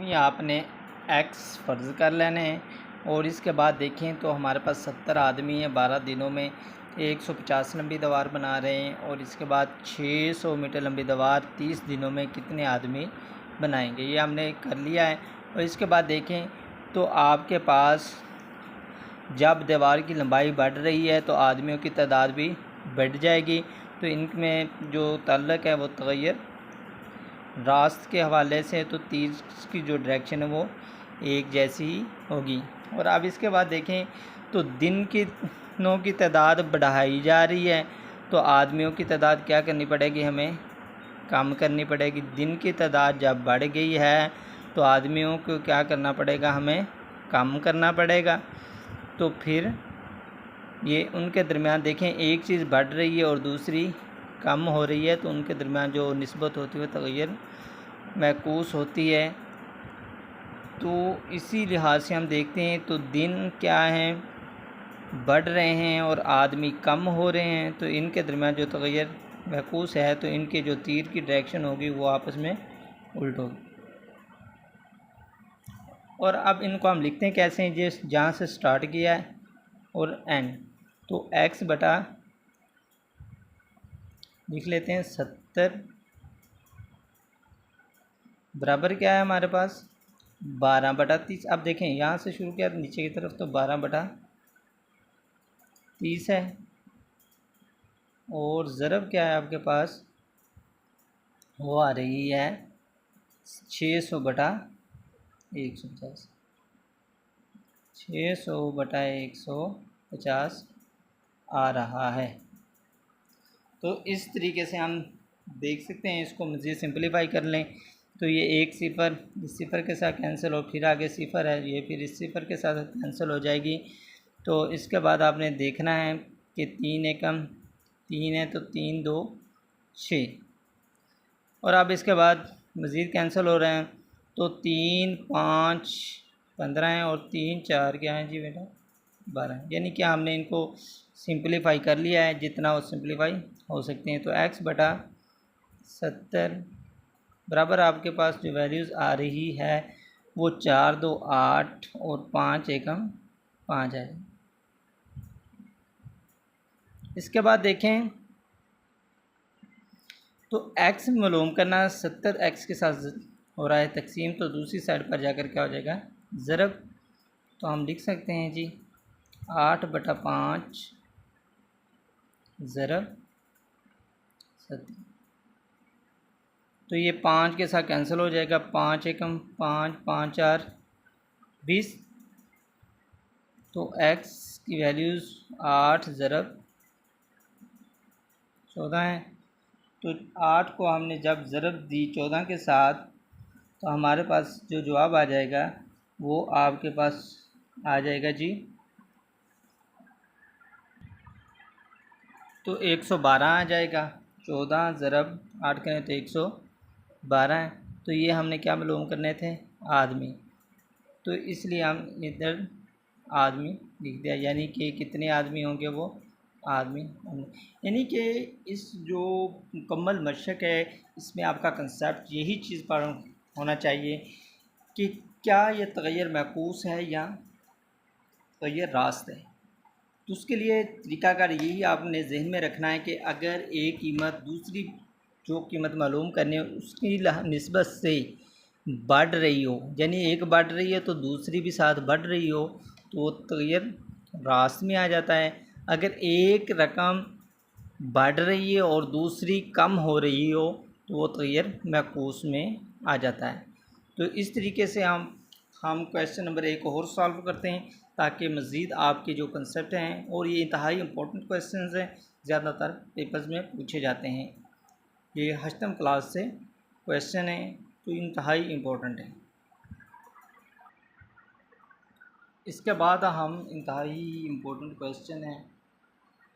या आपने एक्स फ़र्ज़ कर लेने हैं और इसके बाद देखें तो हमारे पास 70 आदमी हैं। 12 दिनों में 150 लंबी दीवार बना रहे हैं और इसके बाद 600 मीटर लंबी दीवार 30 दिनों में कितने आदमी बनाएंगे, ये हमने कर लिया है। और इसके बाद देखें तो आपके पास जब दीवार की लंबाई बढ़ रही है तो आदमियों की तादाद भी बढ़ जाएगी। तो इनमें जो ताल्लुक़ है वो तग़य्युर रास्त के हवाले से, तो तीर की जो डायरेक्शन है वो एक जैसी ही होगी। और अब इसके बाद देखें तो दिनों की तादाद बढ़ाई जा रही है, तो आदमियों की तादाद क्या करनी पड़ेगी, हमें कम करनी पड़ेगी। दिन की तादाद जब बढ़ गई है तो आदमियों को क्या करना पड़ेगा, हमें कम करना पड़ेगा। तो फिर ये उनके दरमियान देखें एक चीज़ बढ़ रही है और दूसरी कम हो रही है, तो उनके दरमियान जो निस्बत होती है तग़य्युर महसूस होती है। तो इसी लिहाज से हम देखते हैं तो दिन क्या हैं, बढ़ रहे हैं और आदमी कम हो रहे हैं, तो इनके दरमियान जो तग़य्युर महसूस है तो इनके जो तीर की डायरेक्शन होगी वो आपस में उल्ट होगी। और अब इनको हम लिखते हैं कैसे हैं, जिस जहाँ से स्टार्ट किया है और एंड, तो x बटा लिख लेते हैं 70 बराबर क्या है हमारे पास 12 बटा 30। अब देखें यहाँ से शुरू किया नीचे की तरफ तो 12 बटा 30 है और ज़रब क्या है आपके पास वो आ रही है 600 बटा 150, 600 बटा 150 आ रहा है। तो इस तरीके से हम देख सकते हैं। इसको मज़ीद सिंपलीफाई कर लें तो ये एक सिफ़र इस सिफ़र के साथ कैंसिल और फिर आगे सिफ़र है, ये फिर इस सिफ़र के साथ कैंसिल हो जाएगी। तो इसके बाद आपने देखना है कि 3 एकम 3 है तो 3 2 6 और अब इसके बाद मज़ीद कैंसिल हो रहे हैं तो 3 5 15 हैं और 3 4 क्या हैं जी बेटा 12, यानी कि हमने इनको सिंपलीफाई कर लिया है जितना वो सिंपलीफाई हो सकते हैं। तो x बटा 70 बराबर आपके पास जो वैल्यूज़ आ रही है वो 4 2 8 और 5 एकम 5 है। इसके बाद देखें तो x मालूम करना 70 x के साथ हो रहा है तकसीम, तो दूसरी साइड पर जाकर क्या हो जाएगा ज़रब। तो हम लिख सकते हैं जी 8 बटा 5 ज़रब 70, तो ये 5 के साथ कैंसिल हो जाएगा, 5 एकम 5 5 4 20, तो x की वैल्यूज़ 8 ज़रब 14 है। तो 8 को हमने जब ज़रब दी 14 के साथ तो हमारे पास जो जवाब आ जाएगा वो आपके पास आ जाएगा जी तो 112 आ जाएगा। 14 ज़रब 8 करें तो 112 है। तो ये हमने क्या मालूम करने थे आदमी, तो इसलिए हम इधर आदमी लिख दिया, यानी कि कितने आदमी होंगे वो आदमी होंगे। यानी कि इस जो मुकम्मल मशक है इसमें आपका कंसेप्ट यही चीज़ पर होना चाहिए कि क्या ये तग़य्युर महसूस है या तग़य्युर रास्त है। तो उसके लिए तरीक़ाकार यही आपने जहन में रखना है कि अगर एक कीमत दूसरी जो कीमत मालूम करनी है उसकी निस्बत से बढ़ रही हो, यानी एक बढ़ रही है तो दूसरी भी साथ बढ़ रही हो, तो वो तग़य्युर रास्त में आ जाता है। अगर एक रकम बढ़ रही है और दूसरी कम हो रही हो तो वो तग़य्युर महसूस में आ जाता है। तो इस तरीके से हम क्वेश्चन नंबर 1 को और सॉल्व करते हैं ताकि मज़ीद आपके जो कंसेप्ट हैं, और ये इंतहाई इम्पोर्टेंट क्वेश्चंस हैं, ज़्यादातर पेपर्स में पूछे जाते हैं। ये 8वीं क्लास से क्वेश्चन हैं तो इंतहाई इम्पोर्टेंट है। इसके बाद हम इंतहाई इम्पोर्टेंट क्वेश्चन है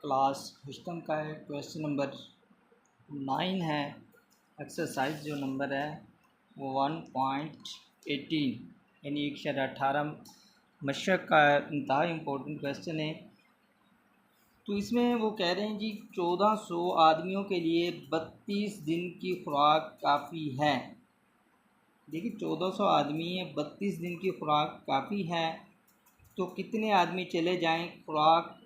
क्लास 8वीं का है, क्वेश्चन नंबर 9 है। एक्सरसाइज जो नंबर है वो 1.18 यानी 1/18 मशक का इंतहा इम्पोर्टेंट क्वेश्चन है। तो इसमें वो कह रहे हैं जी 1400 आदमियों के लिए 32 दिन की खुराक काफ़ी है। देखिए 1400 आदमी है, 32 दिन की खुराक काफ़ी है, तो कितने आदमी चले जाएं खुराक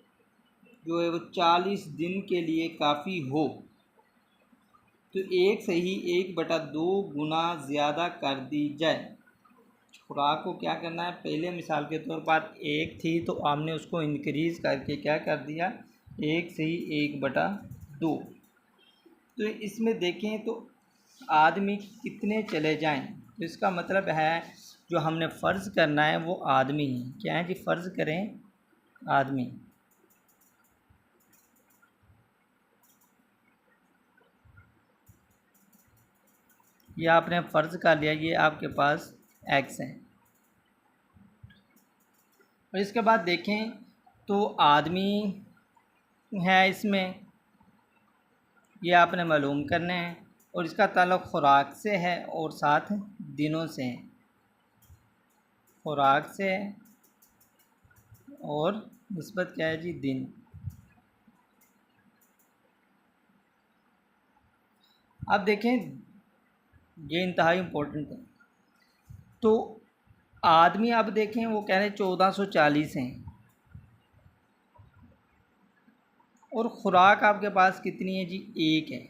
जो है वो 40 दिन के लिए काफ़ी हो, तो एक से ही 1/2 गुना ज़्यादा कर दी जाए। खुराक को क्या करना है, पहले मिसाल के तौर पर एक थी तो हमने उसको इंक्रीज़ करके क्या कर दिया, एक से ही 1/2। तो इसमें देखें तो आदमी कितने चले जाएं, तो इसका मतलब है जो हमने फ़र्ज़ करना है वो आदमी है। क्या है जी, फ़र्ज़ करें आदमी। ये आपने फ़र्ज़ कर लिया, ये आपके पास एक्स है। और इसके बाद देखें तो आदमी है इसमें, ये आपने मालूम करने हैं, और इसका ताल्लुक़ खुराक से है और साथ दिनों से है। खुराक से है और निस्बत क्या है जी, दिन। अब देखें ये इंतहाई इम्पोर्टेंट है। तो आदमी अब देखें वो कह रहे हैं 1440 हैं, और ख़ुराक आपके पास कितनी है जी, एक है,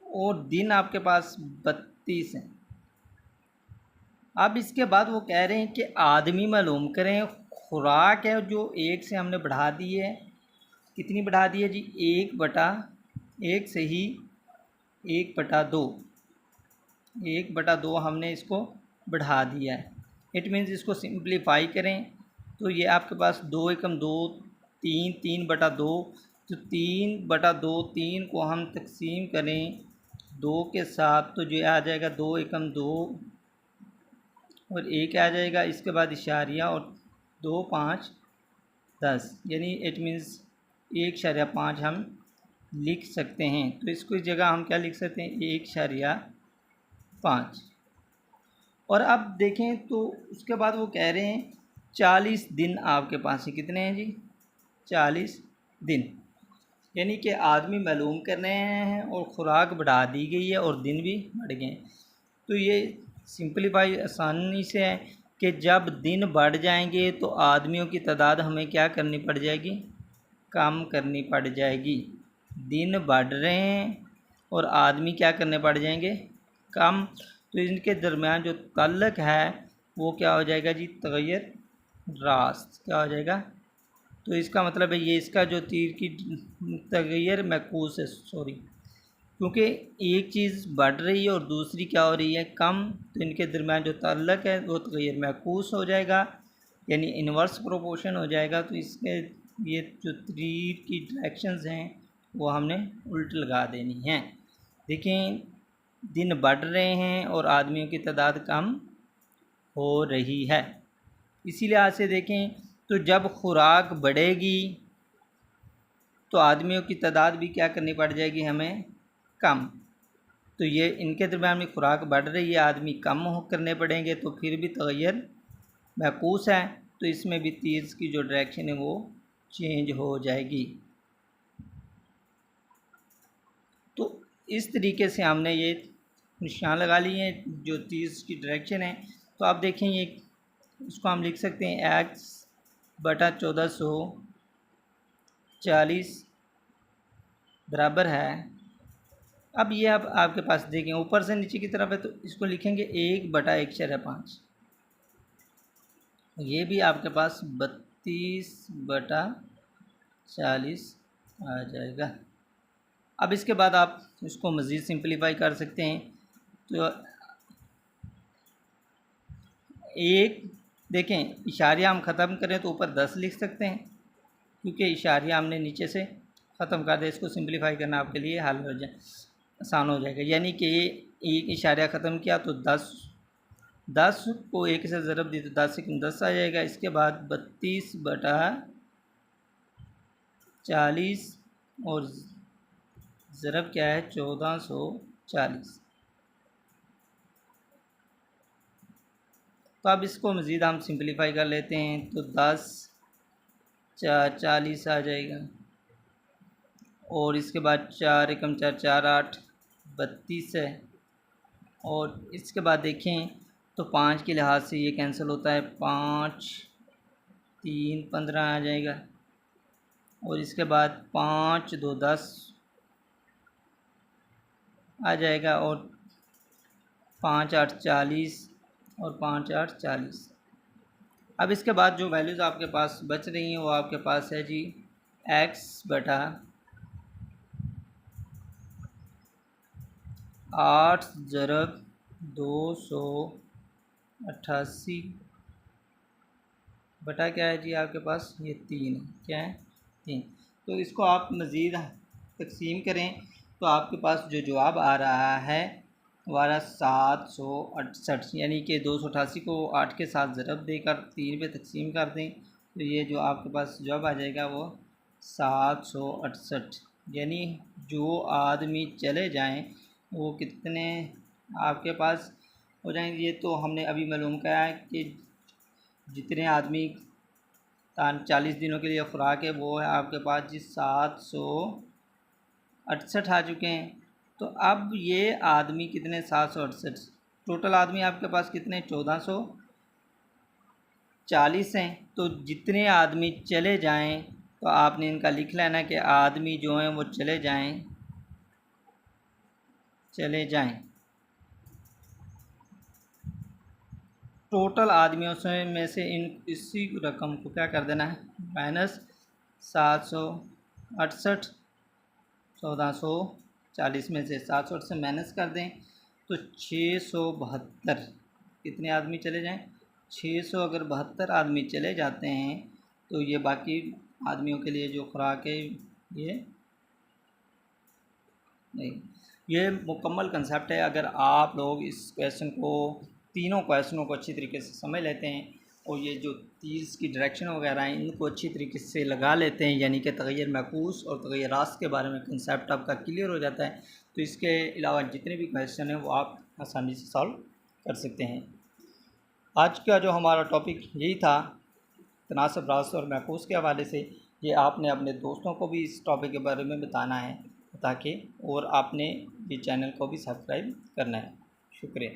और दिन आपके पास 32 हैं। अब इसके बाद वो कह रहे हैं कि आदमी मालूम करें, खुराक है जो एक से हमने बढ़ा दी है, कितनी बढ़ा दी है जी, 1/1 से ही 1/2, 1/2 हमने इसको बढ़ा दिया है। इट मीन्स इसको सिंप्लीफाई करें तो ये आपके पास 2 एकम 2, 3, 3/2, तो 3/2, 3 को हम तकसीम करें 2 के साथ तो जो आ जाएगा 2 एकम 2 और 1 आ जाएगा, इसके बाद इशारिया और 2, 5, 10, यानी इट मीन्स 1/5 हम लिख सकते हैं। तो इसको इस जगह हम क्या लिख सकते हैं, 1/5। और अब देखें तो उसके बाद वो कह रहे हैं 40 दिन आपके पास है, कितने हैं जी, 40 दिन, यानी कि आदमी मालूम कर रहे हैं और ख़ुराक बढ़ा दी गई है और दिन भी बढ़ गए। तो ये सिंपलीफाई आसानी से है कि जब दिन बढ़ जाएंगे तो आदमियों की तादाद हमें क्या करनी पड़ जाएगी, कम करनी पड़ जाएगी। दिन बढ़ रहे हैं और आदमी क्या करने पड़ जाएंगे, कम, तो इनके दरमियान जो ताल्लुक़ है वो क्या हो जाएगा जी, तग़य्युर रास्त, क्या हो जाएगा। तो इसका मतलब है ये इसका जो तीर की तग़य्युर मैकूस है, सॉरी, क्योंकि एक चीज़ बढ़ रही है और दूसरी क्या हो रही है, कम, तो इनके दरमियान जो ताल्लुक़ है वो तग़य्युर मैकूस हो जाएगा, यानी इन्वर्स प्रोपोर्शन हो जाएगा। तो इसके ये जो तीर की डायरेक्शंस हैं वो हमने उल्ट लगा देनी है। देखें दिन बढ़ रहे हैं और आदमियों की तादाद कम हो रही है। इसी लिहाज से देखें तो जब खुराक बढ़ेगी तो आदमियों की तादाद भी क्या करनी पड़ जाएगी हमें, कम। तो ये इनके दरमियान में खुराक बढ़ रही है, आदमी कम करने पड़ेंगे, तो फिर भी तग़य्युर मैकूस है, तो इसमें भी तीर की जो डायरेक्शन है वो चेंज हो जाएगी। तो इस तरीके से हमने ये निशान लगा लिए हैं जो तीर की डायरेक्शन है। तो आप देखें ये इसको हम लिख सकते हैं x/1440 बराबर है। अब ये अब आपके पास देखें ऊपर से नीचे की तरफ है, तो इसको लिखेंगे 1/1/5, ये भी आपके पास 32/40 आ जाएगा। अब इसके बाद आप इसको मज़ीद सिंपलीफाई कर सकते हैं। तो एक देखें इशारिया हम ख़त्म करें तो ऊपर 10 लिख सकते हैं, क्योंकि इशारिया हमने नीचे से ख़त्म कर दिया। इसको सिंपलीफाई करना आपके लिए हल हो जाए, आसान हो जाएगा। यानी कि एक इशारिया ख़त्म किया तो 10 को 1 से ज़रब दी तो 10 से 10 आ जाएगा। इसके बाद 32/40 और ज़रब क्या है 1440। तो अब इसको मज़ीद हम सिंपलीफाई कर लेते हैं, तो 10 4 40 आ जाएगा, और इसके बाद 4 एकम 4 4 8 32 है, और इसके बाद देखें तो 5 के लिहाज से ये कैंसिल होता है, 5 3 15 आ जाएगा। और इसके बाद 5 2 10 आ जाएगा। और 5 8 40 और 5 8 40। अब इसके बाद जो वैल्यूज़ आपके पास बच रही हैं वो आपके पास है जी x बटा 8 ज़रब 288 बटा क्या है जी आपके पास, ये 3 है। क्या है? 3। तो इसको आप मज़ीद तकसीम करें तो आपके पास जो जवाब आ रहा है हमारा 768, यानी कि 288 को 8 के साथ ज़रब देकर 3 पे तकसीम कर दें तो ये जो आपके पास जवाब आ जाएगा वो 768। यानी जो आदमी चले जाएं वो कितने आपके पास हो जाएंगे। ये तो हमने अभी मालूम किया है कि जितने आदमी 40 दिनों के लिए खुराक है वो है आपके पास जी 768 आ चुके हैं। तो अब ये आदमी कितने 768 टोटल आदमी आपके पास कितने 1440 हैं। तो जितने आदमी चले जाएं तो आपने इनका लिख लेना कि आदमी जो हैं वो चले जाएं। टोटल आदमियों से में से इसी रकम को क्या कर देना है माइनस 768, 1440 में से 708 से माइनस कर दें तो 672 कितने आदमी चले जाएं, 600 अगर 72 आदमी चले जाते हैं तो ये बाकी आदमियों के लिए जो खुराक है ये नहीं। ये मुकम्मल कंसेप्ट है। अगर आप लोग इस क्वेश्चन को तीनों क्वेश्चनों को अच्छी तरीके से समझ लेते हैं और ये जो तीस की डायरेक्शन वगैरह हैं इनको अच्छी तरीके से लगा लेते हैं, यानी कि तग़य्युर महफूस और तग़य्युर रास्त के बारे में कंसेप्ट आपका क्लियर हो जाता है, तो इसके अलावा जितने भी क्वेश्चन हैं वो आप आसानी से सॉल्व कर सकते हैं। आज का जो हमारा टॉपिक यही था तनासब रास्त और महफूस के हवाले से। ये आपने अपने दोस्तों को भी इस टॉपिक के बारे में बताना है ताकि, और आपने ये चैनल को भी सब्सक्राइब करना है। शुक्रिया।